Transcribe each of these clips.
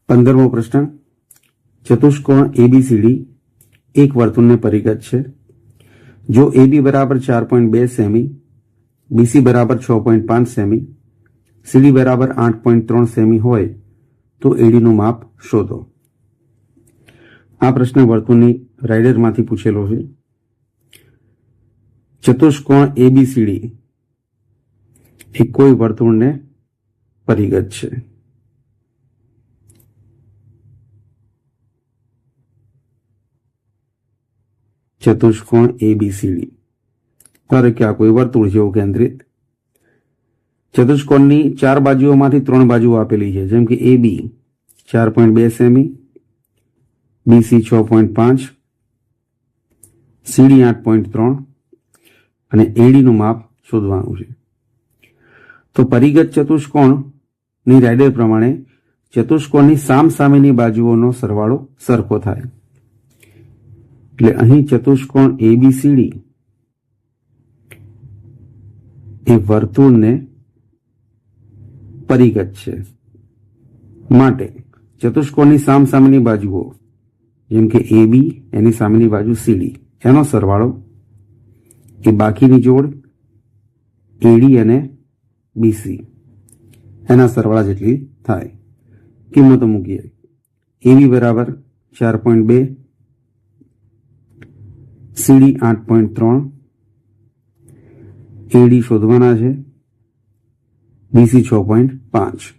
15મો પ્રશ્ન, ચતુષ્કોણ એબીસીડી એક વર્તુળને પરિગત છે. જો એબી બરાબર 4.2 સેમી, બીસી બરાબર 6.5 સેમી, સીડી બરાબર 8.3 સેમી હોય તો એડીનું માપ શોધો. આ પ્રશ્ન વર્તુળની રાઇડરમાંથી પૂછેલો છે. ચતુષ્કોણ એબીસીડી એ કોઈ વર્તુળને પરિગત છે. ચતુષ્કોણ એબીસીડી ધારો કે આ કોઈ વર્તુળ જેવું કેન્દ્રિત. ચતુષ્કોણની 4 બાજુઓમાંથી 3 બાજુઓ આપેલી છે, જેમ કે એબી 4.2 સેમી, બીસી 6.5, સીડી 8.3 અને એડીનું માપ શોધવાનું છે. તો પરિગત ચતુષ્કોણની રાઇડર પ્રમાણે ચતુષ્કોણની સામસામેની બાજુઓનો સરવાળો સરખો થાય. એટલે અહીં ચતુષ્કોણ એબીસીડી એ વર્તુળને પરિગત છે. માટે ચતુષ્કોણની સામસામેની બાજુઓ જેમ કે એબી એની સામેની બાજુ સીડી એનો સરવાળો એ બાકીની જોડ એડી અને બીસી એના સરવાળા જેટલી થાય. કિંમતો મૂકીએ. એબી બરાબર 4.2, સીડી 8.3, એડી શોધવાના છે, બીસી 6.5.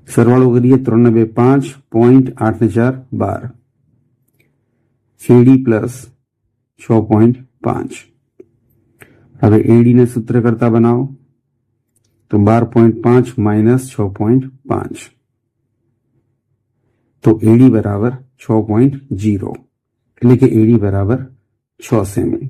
સરવાળો કરીએ. 3 ને 2 5, પોઈન્ટ 8 ને 4 12, સીડી પ્લસ 6.5. હવે એડીને સૂત્ર કરતા બનાવો તો 12.5 માઇનસ 6.5 તો એડી બરાબર 6.0 એટલે કે એડી બરાબર 6 સેમી.